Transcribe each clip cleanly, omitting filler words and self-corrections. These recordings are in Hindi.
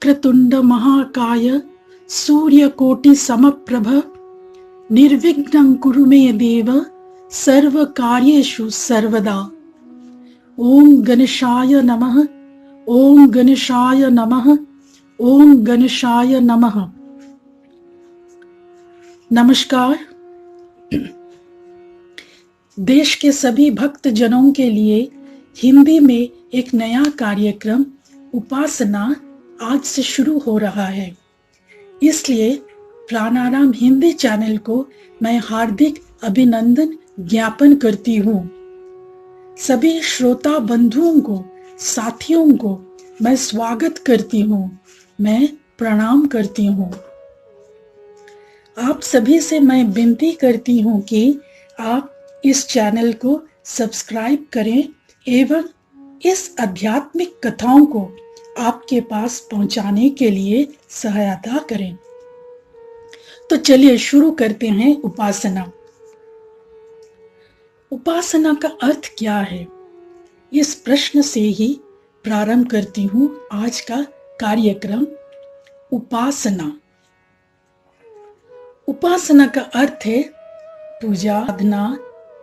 वक्रतुंड महाकाय सूर्यकोटि समप्रभ निर्विघ्नं कुरु मे देव सर्व कार्येषु सर्वदा। ओम गणेशाय नमः। ओम गणेशाय नमः। ओम गणेशाय नमः। नमस्कार। देश के सभी भक्त जनों के लिए हिंदी में एक नया कार्यक्रम उपासना आज से शुरू हो रहा है। इसलिए प्राणायाम हिंदी चैनल को मैं हार्दिक अभिनंदन ज्ञापन करती हूँ। सभी श्रोता बंधुओं को, साथियों को मैं स्वागत करती हूँ, मैं प्रणाम करती हूँ। आप सभी से मैं विनती करती हूँ कि आप इस चैनल को सब्सक्राइब करें एवं इस आध्यात्मिक कथाओं को आपके पास पहुंचाने के लिए सहायता करें। तो चलिए शुरू करते हैं उपासना। उपासना का अर्थ क्या है, इस प्रश्न से ही प्रारंभ करती हूँ आज का कार्यक्रम। उपासना उपासना का अर्थ है पूजा, साधना,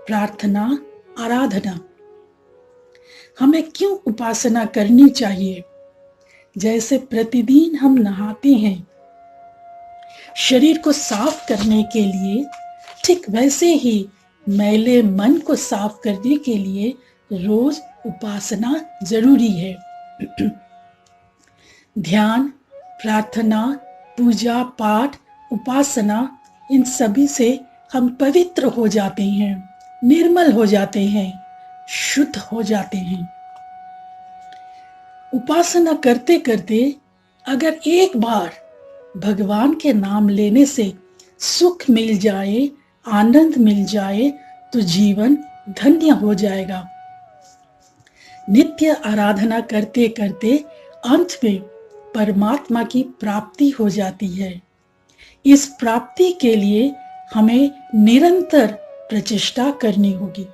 प्रार्थना, आराधना। हमें क्यों उपासना करनी चाहिए? जैसे प्रतिदिन हम नहाते हैं शरीर को साफ करने के लिए, ठीक वैसे ही मैले मन को साफ करने के लिए रोज उपासना जरूरी है। ध्यान, प्रार्थना, पूजा पाठ, उपासना, इन सभी से हम पवित्र हो जाते हैं, निर्मल हो जाते हैं, शुद्ध हो जाते हैं। उपासना करते करते अगर एक बार भगवान के नाम लेने से सुख मिल जाए, आनंद मिल जाए, तो जीवन धन्य हो जाएगा। नित्य आराधना करते करते अंत में परमात्मा की प्राप्ति हो जाती है। इस प्राप्ति के लिए हमें निरंतर प्रचेष्टा करनी होगी।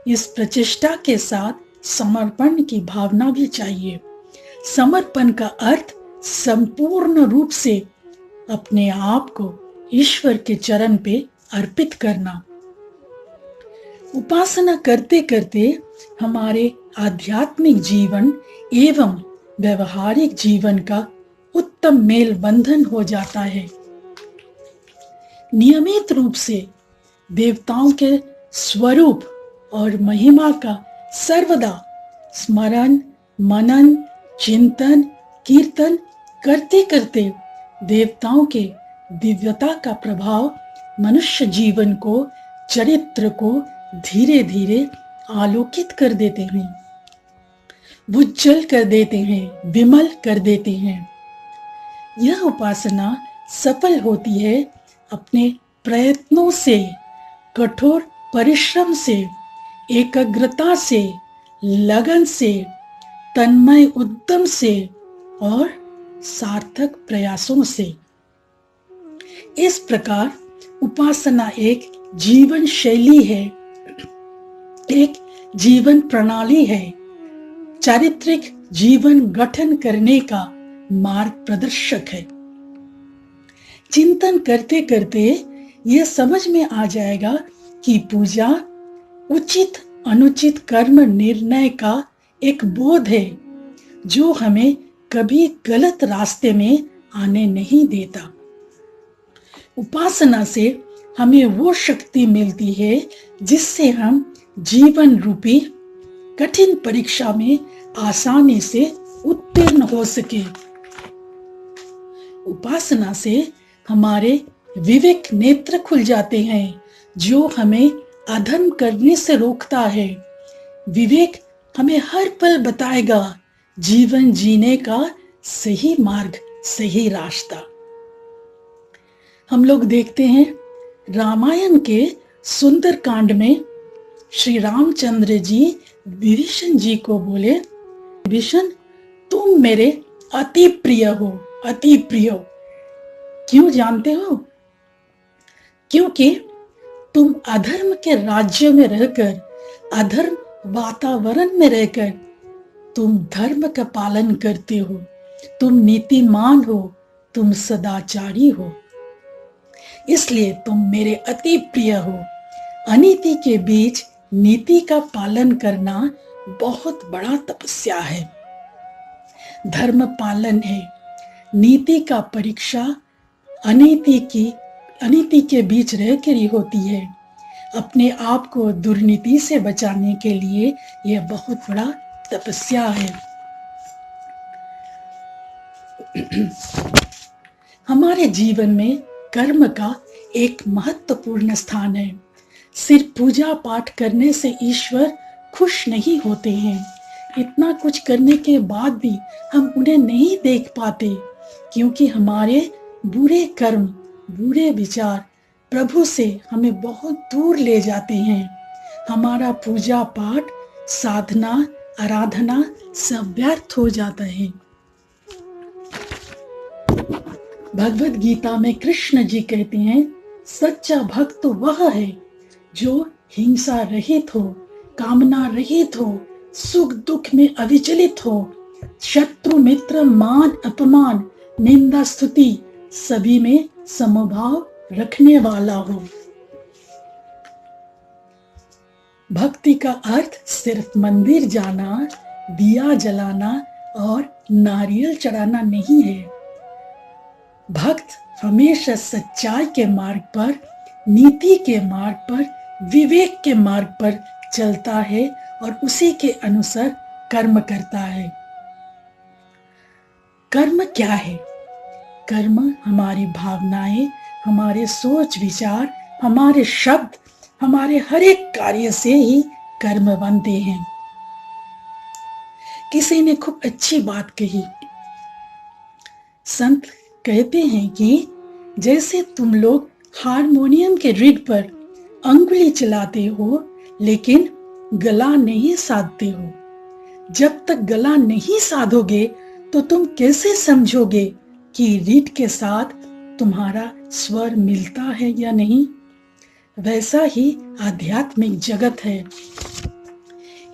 इस प्रचेष्टा के साथ समर्पण की भावना भी चाहिए। समर्पण का अर्थ संपूर्ण रूप से अपने आप को ईश्वर के चरण पे अर्पित करना। उपासना करते करते हमारे आध्यात्मिक जीवन एवं व्यवहारिक जीवन का उत्तम मेल बंधन हो जाता है। नियमित रूप से देवताओं के स्वरूप और महिमा का सर्वदा स्मरण, मनन, चिंतन, कीर्तन करते करते देवताओं के दिव्यता का प्रभाव मनुष्य जीवन को, चरित्र को धीरे धीरे आलोकित कर देते हैं, उज्जवल कर देते हैं, विमल कर देते हैं। यह उपासना सफल होती है अपने प्रयत्नों से, कठोर परिश्रम से, एकाग्रता से, लगन से, तन्मय उद्यम से और सार्थक प्रयासों से। इस प्रकार उपासना एक जीवन शैली है, एक जीवन प्रणाली है, चारित्रिक जीवन गठन करने का मार्ग प्रदर्शक है। चिंतन करते करते यह समझ में आ जाएगा कि पूजा उचित अनुचित कर्म निर्णय का एक बोध है जो हमें कभी गलत रास्ते में आने नहीं देता। उपासना से हमें वो शक्ति मिलती है जिससे हम जीवन रूपी कठिन परीक्षा में आसानी से उत्तीर्ण हो सके। उपासना से हमारे विवेक नेत्र खुल जाते हैं जो हमें अधर्म करने से रोकता है। विवेक हमें हर पल बताएगा जीवन जीने का सही मार्ग, सही रास्ता। हम लोग देखते हैं रामायण के सुंदर कांड में श्री रामचंद्र जी विभीषण जी को बोले, विभीषण तुम मेरे अति प्रिय हो, अति प्रिय हो। क्यों जानते हो? क्योंकि तुम अधर्म के राज्य में रहकर, अधर्म वातावरण में रहकर तुम धर्म का पालन करते हो, तुम नीतिमान हो, तुम सदाचारी हो, इसलिए तुम मेरे अति प्रिय हो। अनीति के बीच नीति का पालन करना बहुत बड़ा तपस्या है, धर्म पालन है। नीति का परीक्षा अनीति के बीच रहकर ही होती है। अपने आप को दुर्नीति से बचाने के लिए यह बहुत बड़ा तपस्या है। हमारे जीवन में कर्म का एक महत्वपूर्ण स्थान है। सिर्फ पूजा पाठ करने से ईश्वर खुश नहीं होते हैं। इतना कुछ करने के बाद भी हम उन्हें नहीं देख पाते, क्योंकि हमारे बुरे कर्म, बुरे विचार प्रभु से हमें बहुत दूर ले जाते हैं। हमारा पूजा पाठ, साधना, आराधना सब व्यर्थ हो जाता है। भगवत गीता में कृष्ण जी कहते हैं, सच्चा भक्त तो वह है जो हिंसा रहित हो, कामना रहित हो, सुख दुख में अविचलित हो, शत्रु मित्र मान अपमान निंदा स्तुति सभी में समभाव रखने वाला हो। भक्ति का अर्थ सिर्फ मंदिर जाना, दिया जलाना और नारियल चढ़ाना नहीं है। भक्त हमेशा सच्चाई के मार्ग पर, नीति के मार्ग पर, विवेक के मार्ग पर चलता है और उसी के अनुसार कर्म करता है। कर्म क्या है? कर्म हमारी भावनाएं, हमारे सोच विचार, हमारे शब्द, हमारे हर एक कार्य से ही कर्म बनते हैं। किसी ने खूब अच्छी बात कही। संत कहते हैं कि जैसे तुम लोग हारमोनियम के रीड पर अंगुली चलाते हो लेकिन गला नहीं साधते हो, जब तक गला नहीं साधोगे तो तुम कैसे समझोगे कि रीड के साथ तुम्हारा स्वर मिलता है या नहीं? वैसा ही आध्यात्मिक जगत है।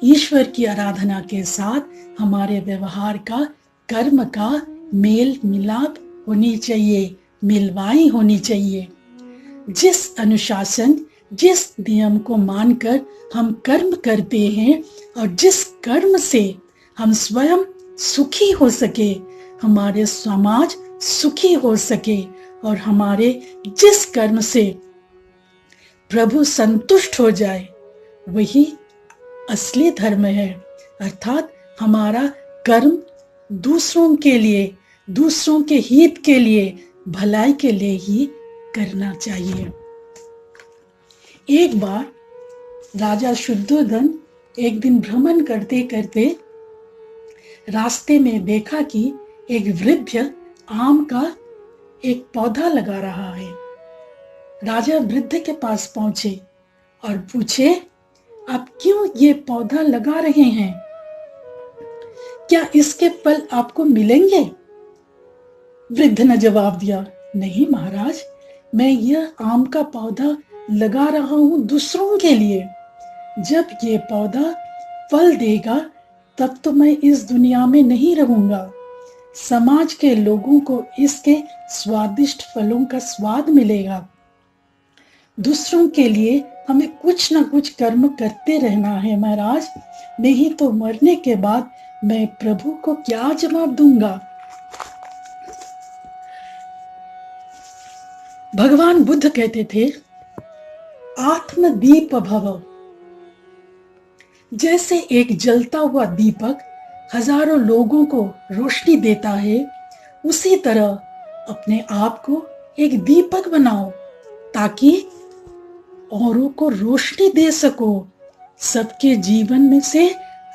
ईश्वर की आराधना के साथ हमारे व्यवहार का, कर्म का मेल मिलाप होनी चाहिए, मिलवाई होनी चाहिए। जिस अनुशासन, जिस नियम को मानकर हम कर्म करते हैं और जिस कर्म से हम स्वयं सुखी हो सके, हमारे समाज सुखी हो सके और हमारे जिस कर्म से प्रभु संतुष्ट हो जाए, वही असली धर्म है। अर्थात हमारा कर्म दूसरों के लिए, दूसरों के हित के लिए, भलाई के लिए ही करना चाहिए। एक बार राजा शुद्धोधन एक दिन भ्रमण करते करते रास्ते में देखा कि एक वृद्ध आम का एक पौधा लगा रहा है। राजा वृद्ध के पास पहुंचे और पूछे, आप क्यों ये पौधा लगा रहे हैं? क्या इसके फल आपको मिलेंगे? वृद्ध ने जवाब दिया, नहीं महाराज, मैं यह आम का पौधा लगा रहा हूं दूसरों के लिए। जब ये पौधा फल देगा तब तो मैं इस दुनिया में नहीं रहूंगा। समाज के लोगों को इसके स्वादिष्ट फलों का स्वाद मिलेगा। दूसरों के लिए हमें कुछ ना कुछ कर्म करते रहना है महाराज, नहीं तो मरने के बाद मैं प्रभु को क्या जवाब दूंगा? भगवान बुद्ध कहते थे, आत्मदीप भव। जैसे एक जलता हुआ दीपक हजारों लोगों को रोशनी देता है, उसी तरह अपने आप को एक दीपक बनाओ ताकि औरों को रोशनी दे सको, सबके जीवन में से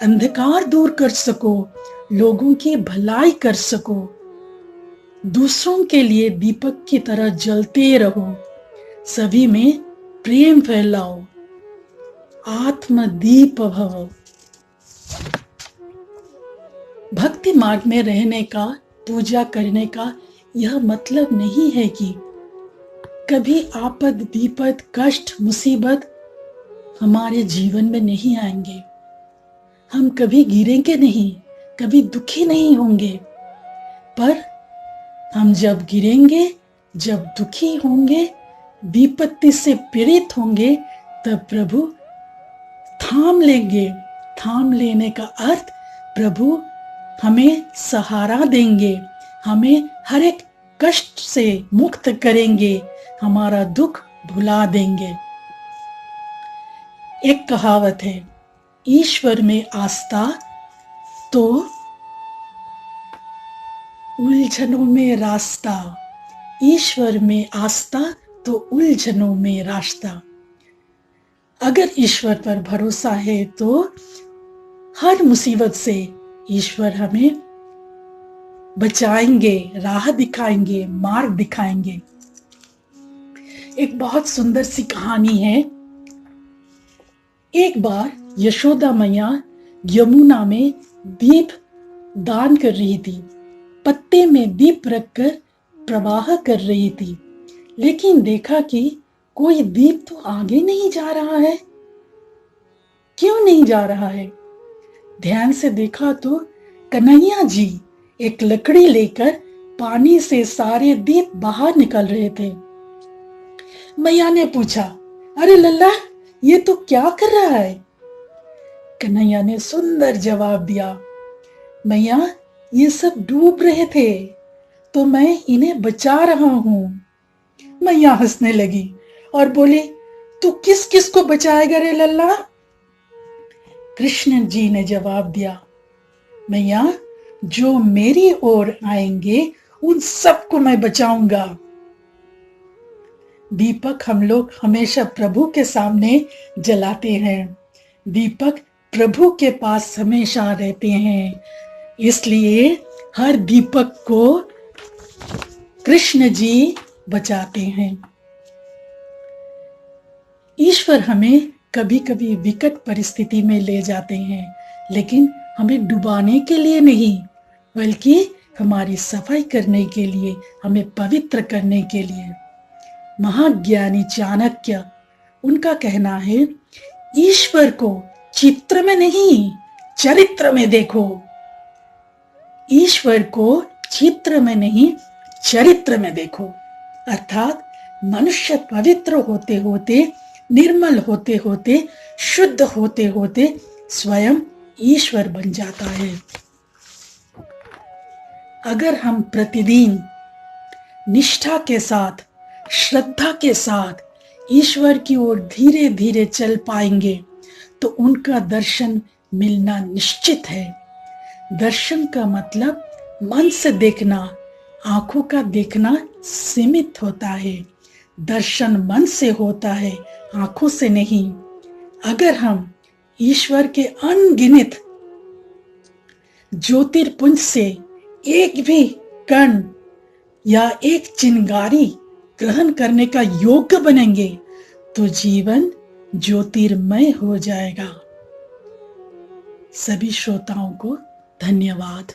अंधकार दूर कर सको, लोगों की भलाई कर सको। दूसरों के लिए दीपक की तरह जलते रहो, सभी में प्रेम फैलाओ। आत्मदीप भव। भक्ति मार्ग में रहने का, पूजा करने का यह मतलब नहीं है कि कभी आपद विपद, कष्ट, मुसीबत हमारे जीवन में नहीं आएंगे, हम कभी गिरेंगे नहीं, कभी दुखी नहीं होंगे। पर हम जब गिरेंगे, जब दुखी होंगे, विपत्ति से पीड़ित होंगे, तब प्रभु थाम लेंगे। थाम लेने का अर्थ प्रभु हमें सहारा देंगे, हमें हर एक कष्ट से मुक्त करेंगे, हमारा दुख भुला देंगे। एक कहावत है, ईश्वर में आस्था तो उलझनों में रास्ता। ईश्वर में आस्था तो उलझनों में रास्ता। अगर ईश्वर पर भरोसा है तो हर मुसीबत से ईश्वर हमें बचाएंगे, राह दिखाएंगे, मार्ग दिखाएंगे। एक बहुत सुंदर सी कहानी है। एक बार यशोदा मैया यमुना में दीप दान कर रही थी, पत्ते में दीप रखकर प्रवाह कर रही थी, लेकिन देखा कि कोई दीप तो आगे नहीं जा रहा है। क्यों नहीं जा रहा है? ध्यान से देखा तो कन्हैया जी एक लकड़ी लेकर पानी से सारे दीप बाहर निकल रहे थे। मैया ने पूछा, अरे लल्ला, ये तो क्या कर रहा है? कन्हैया ने सुंदर जवाब दिया, मैया, ये सब डूब रहे थे तो मैं इन्हें बचा रहा हूं। मैया हंसने लगी और बोली, तू किस किस को बचाएगा रे लल्ला? कृष्ण जी ने जवाब दिया, मैया, जो मेरी ओर आएंगे उन सबको मैं बचाऊंगा। दीपक हम लोग हमेशा प्रभु के सामने जलाते हैं। दीपक प्रभु के पास हमेशा रहते हैं, इसलिए हर दीपक को कृष्ण जी बचाते हैं। ईश्वर हमें कभी कभी विकट परिस्थिति में ले जाते हैं, लेकिन हमें डुबाने के लिए नहीं, बल्कि हमारी सफाई करने के लिए, हमें पवित्र करने के लिए। महाज्ञानी चाणक्य, उनका कहना है, ईश्वर को चित्र में नहीं, चरित्र में देखो। ईश्वर को चित्र में नहीं, चरित्र में देखो। अर्थात मनुष्य पवित्र होते होते, निर्मल होते होते, शुद्ध होते होते स्वयं ईश्वर बन जाता है। अगर हम प्रतिदिन निष्ठा के साथ, श्रद्धा के साथ ईश्वर की ओर धीरे धीरे चल पाएंगे तो उनका दर्शन मिलना निश्चित है। दर्शन का मतलब मन से देखना, आंखों का देखना सीमित होता है। दर्शन मन से होता है, आंखों से नहीं। अगर हम ईश्वर के अनगिनत ज्योतिर्पुंज से एक भी कण या एक चिंगारी ग्रहण करने का योग्य बनेंगे तो जीवन ज्योतिर्मय हो जाएगा। सभी श्रोताओं को धन्यवाद।